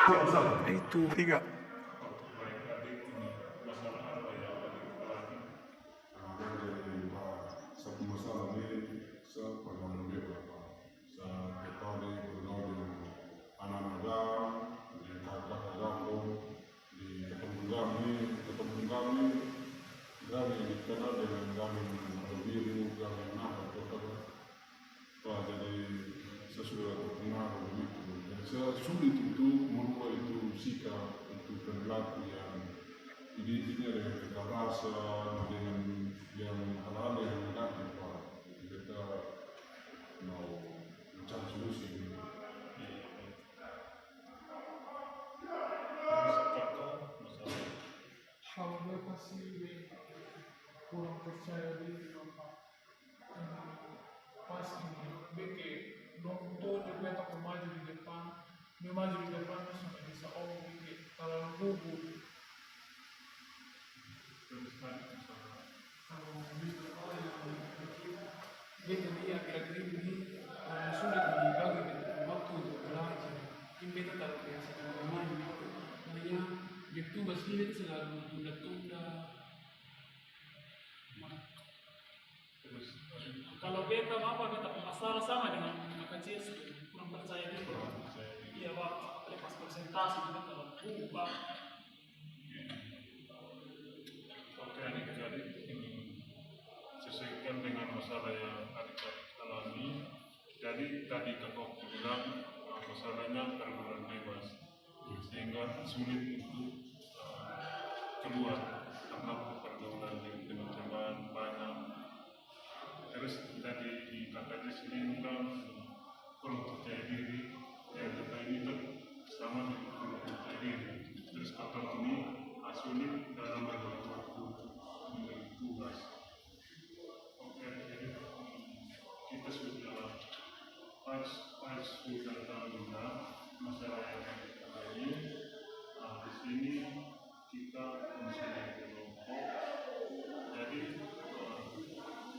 Itu tiga. Satu masalah ini saya pernah lebih berapa saya ketahui bergaul dengan anak-anak di kakak-kakak di ketemu kami dikenal dengan kami biru kami nakal atau jadi saya sudah terpengaruh begitu dan saya sulit untuk merubah itu sikap itu perilaku yang idenya dengan kekerasan dengan yang hal-hal yang negatif Pak. Jadi kita mau mencari solusi. Kalau dia pasti kurang percaya diri Bapak, pas ini beke dong tuh dia tak maju di depan, dia maju di depan sampai bisa beke kalau gugup. Kalau bisa dia jadi akhir-akhir ini sulit dibagi waktu untuk belajar. Ini beta tak biasa dengan maju, makanya dia tugas ini selalu tunda-tunda. Kalau beta apa beta masalah sama dengan kecil kurang percaya diri. Iya Pak, pas presentasi kita kalau Pak. Oke, jadi ini sesuaikan dengan masalah yang adik-adik alami. Jadi tadi kakak bilang masalahnya pergaulan bebas, sehingga sulit untuk keluar karena pergaulan dengan teman banyak. Terus tadi di kakaknya sendiri bilang kurang percaya diri, yang kita ini kan sama dengan kurang percaya diri. Terus kakak ini sulit dalam berbagi waktu dengan tugas. Oke, jadi kita sudah sudah tahu masalah yang kita ini. Di sini kita mempunyai kelompok. Jadi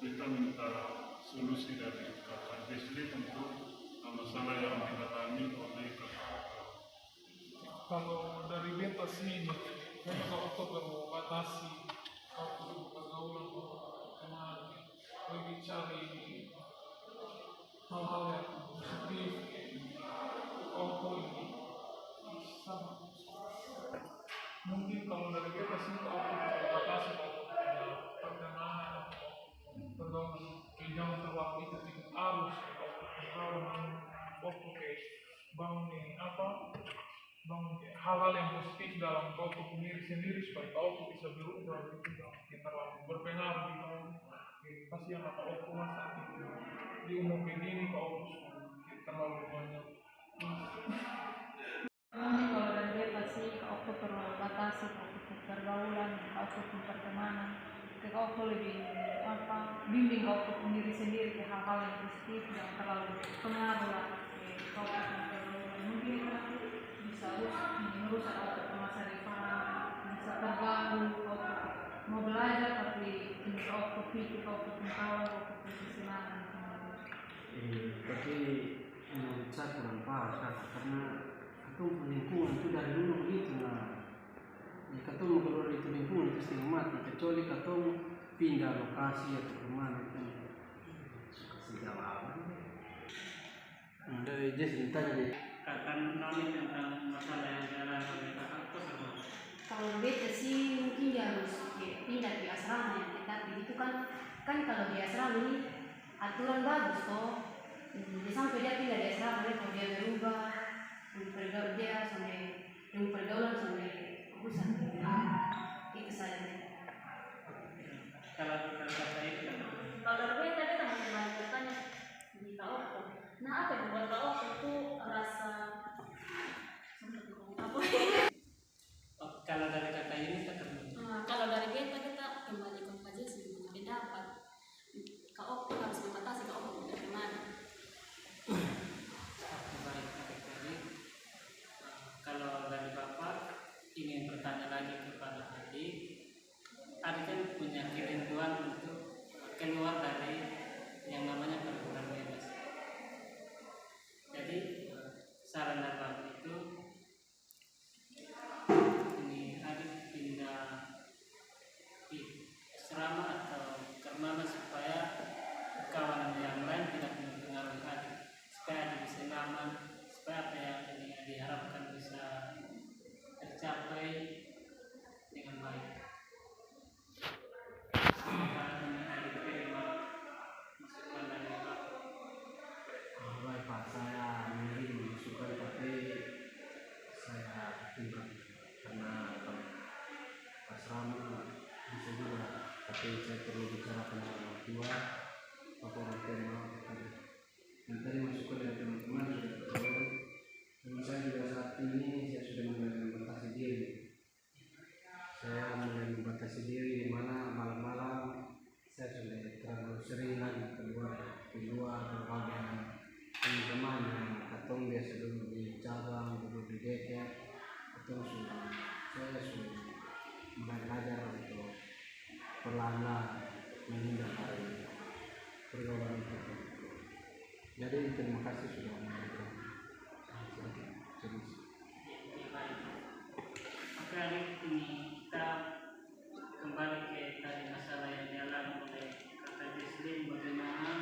kita minta solusi dari kakak Desli untuk masalah yang dialami oleh kakak. Kalau dari beta sini, beta Oktober mau batasi waktu pergaulan kemarin, lebih cari hal-hal yang positif. Ini sama. Mungkin kalau dari beta sini aku batasi waktu pertemanan pergaulan jangan terlalu itu tidak arus waktu ke bangun bangun hal-hal yang positif dalam kau sendiri supaya kau bisa berubah itu tidak terlalu berpengaruh di kau. Pasti yang kau masa di umur begini kau terlalu banyak. Kalau dari dia pasti kau perlu batasi pergaulan, kau pertemanan, kau lebih bimbing kau diri sendiri ke hal-hal yang positif yang terlalu pengaruh lah kau pergaulan. Mungkin bisa merusak kau masa depan, bisa terganggu kau mau belajar tapi kau pikir kau kawan kau kesenangan. Tapi menurut saya kurang pas karena itu lingkungan itu dari dulu begitu lah. Ketemu keluar itu lingkungan itu setengah mati kecuali ketemu pindah lokasi atau kemana itu kasih jawaban. Dari Jess ditanya deh. Katakan noni tentang masalah yang dialami oleh kakak itu apa? Kalau beta sih mungkin dia harus pindah di asrama yang ketat begitu kan kalau di asrama ini aturan bagus toh. Sampai dia pindah di asrama kalau dia berubah pergaulan dia sampai pergaulan sampai pusat itu saja. Kalau kata itu Kalau dari beta teman-teman bertanya di kau nah apa yang membuat kau itu rasa kalau dari kata ini kita kalau dari beta kita kembali ke kajian sebelum pendapat kau harus membatasi kau bagaimana. baik adik-adik. Kalau dari bapak ingin bertanya lagi kepada adik kan punya kerinduan bersama atau kemana supaya kawan yang lain tidak mempengaruhi adik, supaya adik bisa nyaman, supaya apa yang ini diharapkan bisa tercapai dengan baik. Apakah ini adik terima masukan dari Bapak? Baik Pak, saya menerima masukan tapi saya timbang karena asrama bisa juga, tapi saya perlu bicarakan dengan orang tua, apa orang tua mau. Dan tadi masukan dari teman-teman sudah terjawab. Dan saya juga saat ini saya sudah mulai membatasi diri. Saya mulai membatasi diri di mana malam-malam saya sudah terlalu sering lagi keluar berbagai teman-teman yang katong biasa dulu di cabang, dulu di deket, saya sudah mulai belajar untuk perlahan-lahan menghindari pergaulan itu. Jadi terima kasih sudah menonton. Oke adik, ini kita kembali ke tadi masalah yang dialami oleh kakak Jesslyn, bagaimana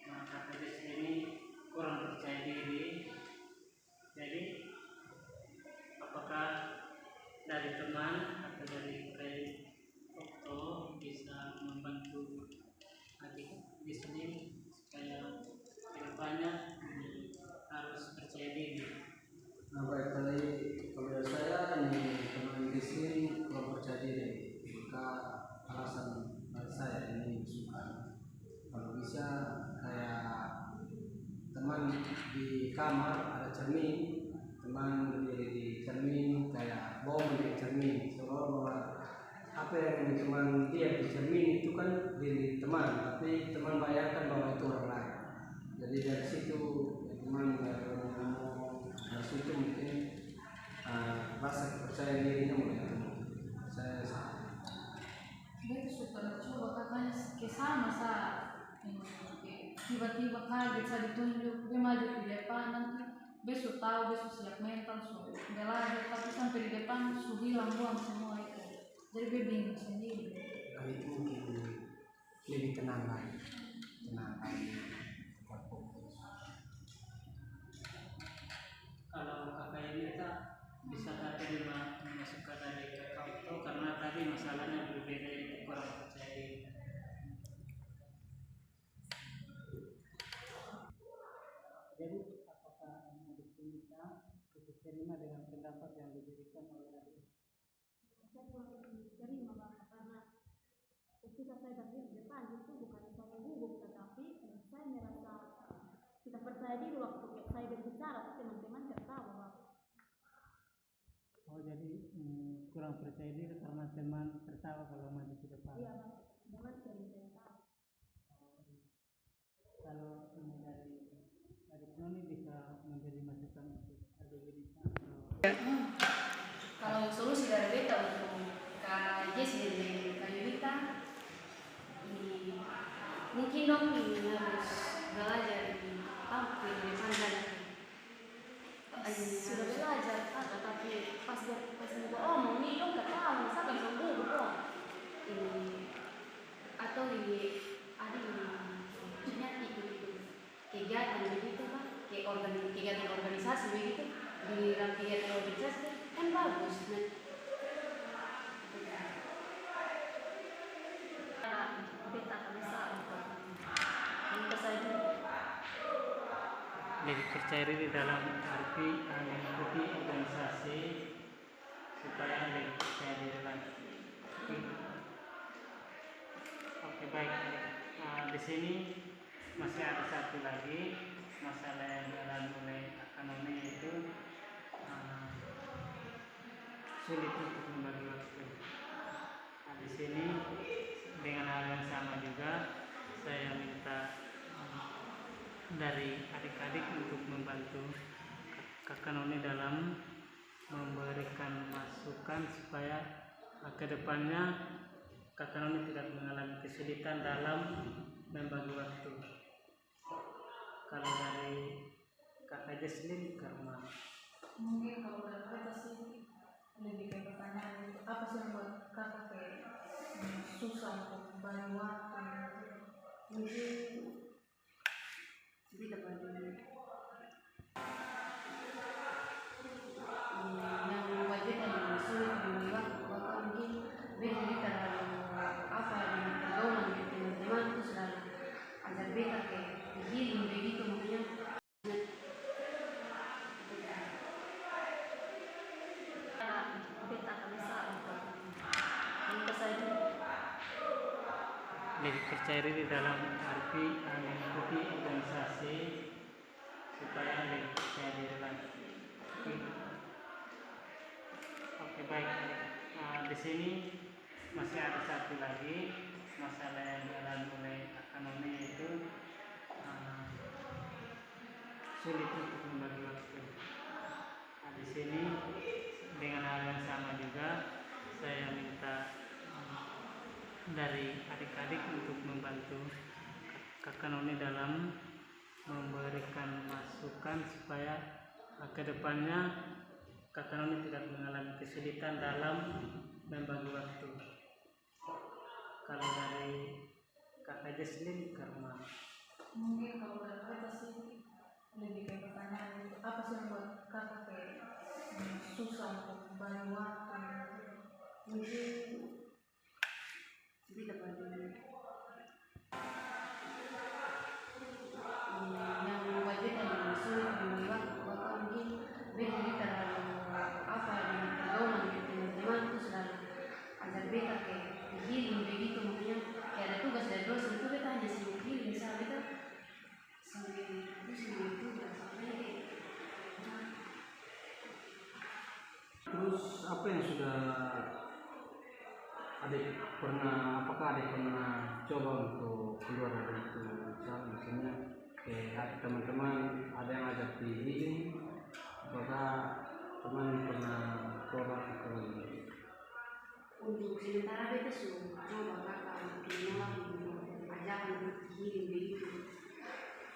kakak Jesslyn ini kurang percaya diri. Jadi apakah dari teman atau dari Okto bisa membantu adik Jesslyn supaya kedepannya harus percaya diri? Nah, baik tadi kalau saya ini teman di sini kurang percaya diri, maka alasan dari saya ini suka kalau bisa kayak teman di kamar ada cermin, teman berdiri di cermin kayak bom di cermin, seolah-olah apa yang teman lihat di cermin itu kan diri teman, tapi teman bayangkan bahwa itu orang lain. Jadi dari situ teman dari situ mungkin rasa kepercayaan dirinya mulai tumbuh. Saya Dia suka coba katanya kesana saat tiba-tiba kaget saya ditunjuk, dia maju di depan, nanti besok tahu, besok siap mental, so belajar, tapi sampai di depan su hilang buang semua itu. Jadi dia bingung sendiri. kali itu mungkin lebih tenang lagi, fokus. Kalau kakak Yunita bisa terima masukan dari kakak Okto karena tadi masalahnya berbeda, itu kurang percaya diri. Jadi apakah adik Yunita bisa terima dengan pendapat yang diberikan oleh adik? Saya kurang terima Bapak karena ketika saya berdiri di depan itu bukan saya gugup, tetapi saya merasa tidak percaya diri waktu saya berbicara, teman-teman tertawa Bapak. Oh jadi kurang percaya diri karena teman tertawa kalau maju ke depan. Iya Bapak, teman sering tertawa. Kalau ini dari Noni bisa memberi masukan untuk adik Yunita. Kalau solusi dari beta untuk Kak Jesslyn dan Kak Yunita, mungkin dong ini harus belajar di tampil di depan Sudah belajar kakak, tapi pas mau omong nih dong gak tahu, misalkan sama gugup dong. atau ini ada ini kegiatan begitu kan, kegiatan organisasi begitu, di dalam kegiatan organisasi kan bagus. Karena beta akan bisa saja. Lebih percaya diri dalam arti mengikuti organisasi supaya lebih percaya diri lagi. Oke baik. Di sini masih ada satu lagi masalah yang dialami oleh Kak Noni, yaitu sulit untuk membagi waktu. Di sini dengan hal yang sama juga saya minta dari adik-adik untuk membantu Kakak Noni dalam memberikan masukan supaya kedepannya Kakak Noni tidak mengalami kesulitan dalam membagi waktu. Kalau dari Kakak Jesslyn, karena Mungkin kalau dari kita sih lebih ke pertanyaan apa sih yang buat kakak kayak susah untuk bagi waktu. Mungkin kita bagi yang membuat kita sulit dibagi waktu, bahkan mungkin beta terlalu apa dengan pergaulan dengan teman-teman itu selalu ajar beta kayak healing begitu, makanya beta akan bisa untuk saja lebih percaya diri dalam arti mengikuti organisasi supaya lebih percaya diri lagi. Oke, baik. Di sini masih ada satu lagi masalah yang dialami oleh Akanoni, yaitu sulit untuk membagi waktu. Di sini dengan hal yang sama juga saya minta dari adik-adik untuk membantu Kakak Noni dalam memberikan masukan supaya kedepannya Kakak Noni tidak mengalami kesulitan dalam membagi waktu. Kalau dari Kakak Jesslyn, karena Mungkin kalau dari kita sih lebih kayak pertanyaan apa sih yang buat kakak kayak susah untuk bagi waktu. mungkin kita bagi yang membuat kita sulit dibagi waktu, bahkan mungkin beta terlalu apa dengan pergaulan dengan teman-teman itu selalu ajar beta kayak healing begitu, makanya kayak ada tugas dari dosen itu beta hanya sibuk healing, misalnya beta sambil tugas sampai Terus apa yang sudah apakah adik pernah coba untuk keluar dari itu? Misalnya kayak teman-teman ada yang ajak di healing, apakah teman pernah coba atau untuk sementara beta sudah coba kakak kenalan ajakan untuk healing begitu.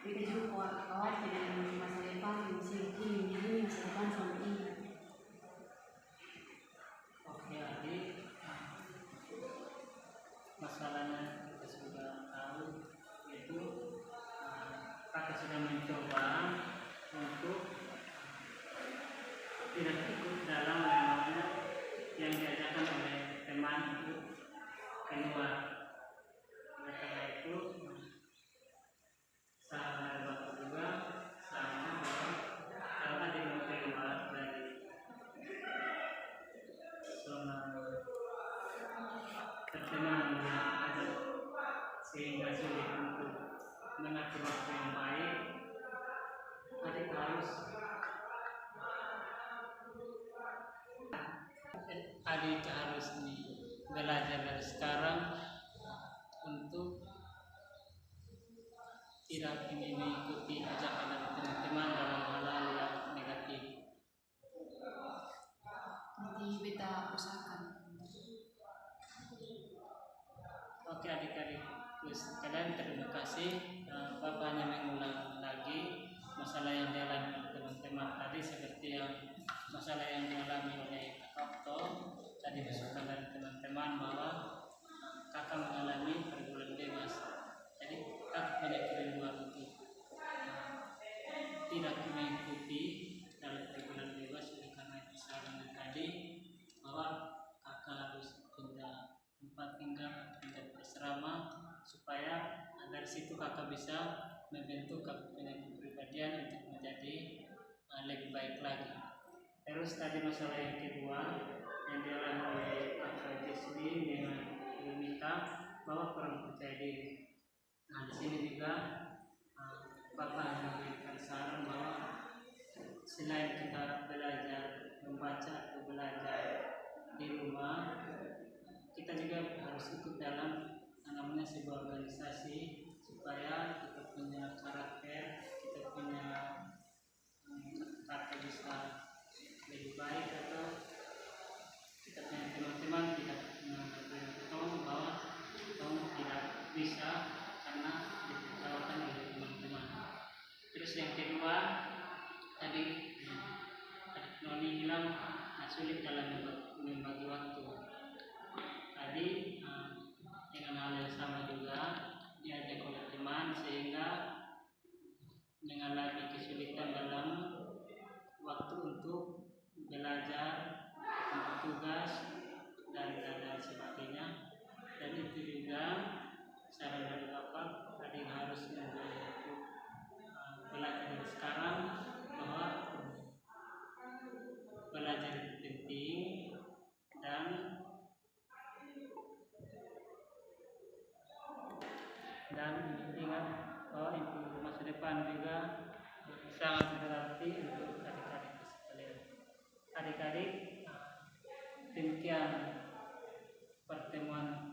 Beta juga khawatir dengan masalah depan misalnya healing masa depan sama ini. oke adik, masalahnya kita sudah tahu, yaitu Kakak sudah mencoba untuk tidak ikut dalam namanya yang diajarkan oleh teman itu keluar. Oleh karena itu saran dari Bapak juga sama bahwa kalau ada yang mau keluar dari zona pertemanan yang ada sehingga sulit untuk mengatur waktu yang baik, adik harus belajar dari sekarang untuk tidak ingin mengikuti ajakan dari teman-teman dalam hal-hal yang negatif. Nanti beta usahakan. Oke adik-adik sekalian, terima kasih. Bapak hanya mengulang lagi masalah yang dialami oleh teman-teman tadi, seperti yang masalah yang dialami oleh Kak Okto tadi, masukan dari teman-teman bahwa kakak mengalami pergaulan bebas. Jadi kakak punya kerinduan untuk tidak mengikuti dalam pergaulan bebas. Oleh karena itu saran tadi bahwa kakak harus pindah tempat tinggal, pindah asrama, supaya dari situ kakak bisa membentuk kakak punya kepribadian untuk menjadi lebih baik lagi. Terus tadi masalah yang kedua yang dialami oleh Kakak Jesslyn dengan Lumita bahwa kurang percaya diri. Nah di sini juga Bapak memberikan saran bahwa selain kita belajar membaca atau belajar di rumah, kita juga harus ikut dalam namanya sebuah organisasi supaya kita punya karakter, kita punya kata bisa lebih baik, atau kita punya teman-teman tidak mengatakan bahwa kita tidak bisa karena ditertawakan oleh teman-teman. Terus yang kedua tadi Noni bilang sulit dalam membagi waktu. Tadi dan ingat bahwa itu masa depan juga sangat berarti untuk adik-adik sekalian. Adik-adik, demikian pertemuan